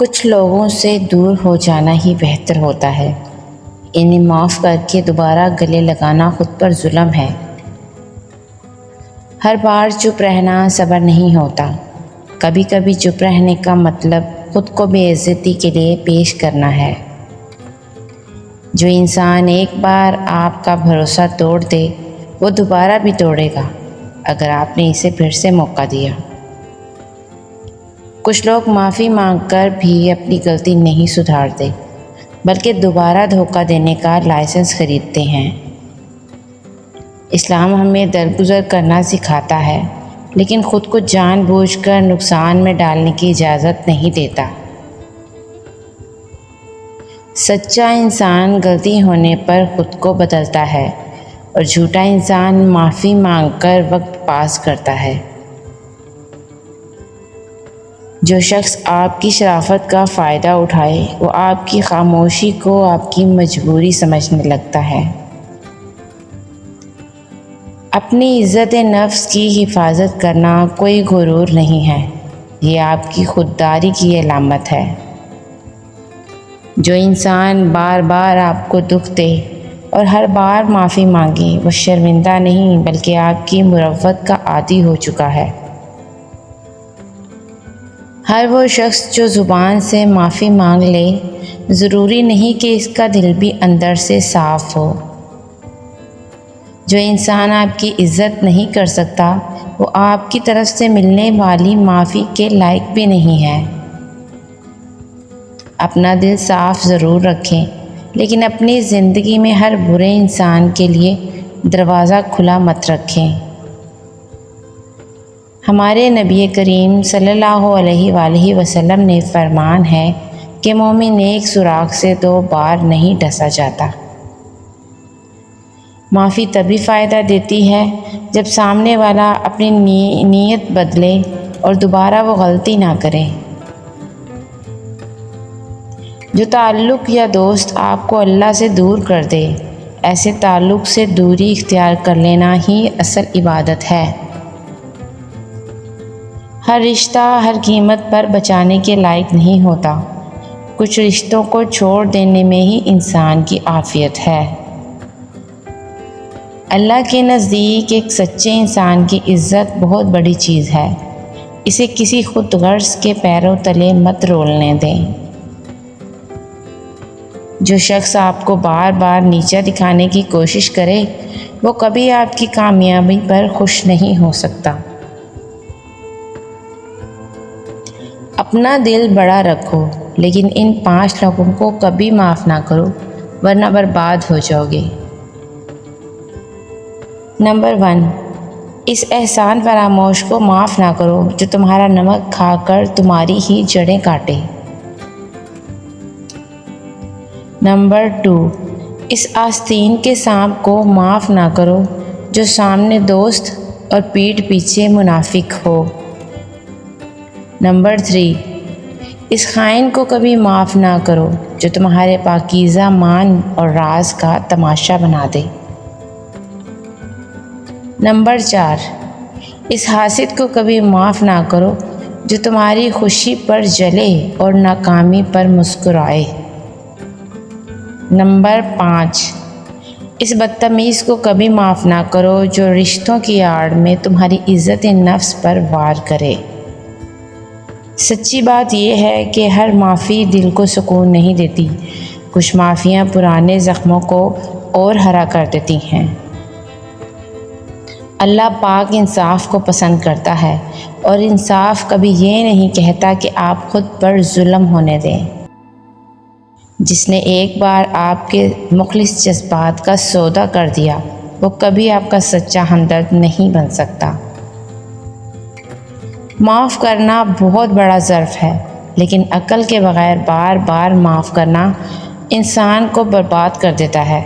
کچھ لوگوں سے دور ہو جانا ہی بہتر ہوتا ہے۔ انہیں معاف کر کے دوبارہ گلے لگانا خود پر ظلم ہے۔ ہر بار چپ رہنا صبر نہیں ہوتا۔ کبھی کبھی چپ رہنے کا مطلب خود کو بے عزتی کے لیے پیش کرنا ہے۔ جو انسان ایک بار آپ کا بھروسہ توڑ دے وہ دوبارہ بھی توڑے گا اگر آپ نے اسے پھر سے موقع دیا۔ کچھ لوگ معافی مانگ کر بھی اپنی غلطی نہیں سدھارتے بلکہ دوبارہ دھوکہ دینے کا لائسنس خریدتے ہیں۔ اسلام ہمیں درگزر کرنا سکھاتا ہے لیکن خود کو جان بوجھ کر نقصان میں ڈالنے کی اجازت نہیں دیتا۔ سچا انسان غلطی ہونے پر خود کو بدلتا ہے اور جھوٹا انسان معافی مانگ کر وقت پاس کرتا ہے۔ جو شخص آپ کی شرافت کا فائدہ اٹھائے وہ آپ کی خاموشی کو آپ کی مجبوری سمجھنے لگتا ہے۔ اپنی عزت نفس کی حفاظت کرنا کوئی غرور نہیں ہے، یہ آپ کی خودداری کی علامت ہے۔ جو انسان بار بار آپ کو دکھ دے اور ہر بار معافی مانگے وہ شرمندہ نہیں بلکہ آپ کی مروت کا عادی ہو چکا ہے۔ ہر وہ شخص جو زبان سے معافی مانگ لے ضروری نہیں کہ اس کا دل بھی اندر سے صاف ہو۔ جو انسان آپ کی عزت نہیں کر سکتا وہ آپ کی طرف سے ملنے والی معافی کے لائق بھی نہیں ہے۔ اپنا دل صاف ضرور رکھیں لیکن اپنی زندگی میں ہر برے انسان کے لیے دروازہ کھلا مت رکھیں۔ ہمارے نبی کریم صلی اللہ علیہ وآلہ وسلم نے فرمان ہے کہ مومن ایک سوراخ سے 2 بار نہیں ڈسا جاتا۔ معافی تبھی فائدہ دیتی ہے جب سامنے والا اپنی نیت بدلے اور دوبارہ وہ غلطی نہ کرے۔ جو تعلق یا دوست آپ کو اللہ سے دور کر دے ایسے تعلق سے دوری اختیار کر لینا ہی اصل عبادت ہے۔ ہر رشتہ ہر قیمت پر بچانے کے لائق نہیں ہوتا۔ کچھ رشتوں کو چھوڑ دینے میں ہی انسان کی عافیت ہے۔ اللہ کے نزدیک ایک سچے انسان کی عزت بہت بڑی چیز ہے، اسے کسی خود غرض کے پیروں تلے مت رولنے دیں۔ جو شخص آپ کو بار بار نیچا دکھانے کی کوشش کرے وہ کبھی آپ کی کامیابی پر خوش نہیں ہو سکتا۔ اپنا دل بڑا رکھو لیکن ان 5 لوگوں کو کبھی معاف نہ کرو ورنہ برباد ہو جاؤ گے۔ نمبر 1، اس احسان فراموش کو معاف نہ کرو جو تمہارا نمک کھا کر تمہاری ہی جڑیں کاٹے۔ نمبر 2، اس آستین کے سانپ کو معاف نہ کرو جو سامنے دوست اور پیٹھ پیچھے منافق ہو۔ نمبر 3، اس خائن کو کبھی معاف نہ کرو جو تمہارے پاکیزہ مان اور راز کا تماشا بنا دے۔ نمبر 4، اس حاسد کو کبھی معاف نہ کرو جو تمہاری خوشی پر جلے اور ناکامی پر مسکرائے۔ نمبر 5، اس بدتمیز کو کبھی معاف نہ کرو جو رشتوں کی آڑ میں تمہاری عزت نفس پر وار کرے۔ سچی بات یہ ہے کہ ہر معافی دل کو سکون نہیں دیتی، کچھ معافیاں پرانے زخموں کو اور ہرا کر دیتی ہیں۔ اللہ پاک انصاف کو پسند کرتا ہے اور انصاف کبھی یہ نہیں کہتا کہ آپ خود پر ظلم ہونے دیں۔ جس نے ایک بار آپ کے مخلص جذبات کا سودا کر دیا وہ کبھی آپ کا سچا ہمدرد نہیں بن سکتا۔ معاف کرنا بہت بڑا ظرف ہے لیکن عقل کے بغیر بار بار معاف کرنا انسان کو برباد کر دیتا ہے۔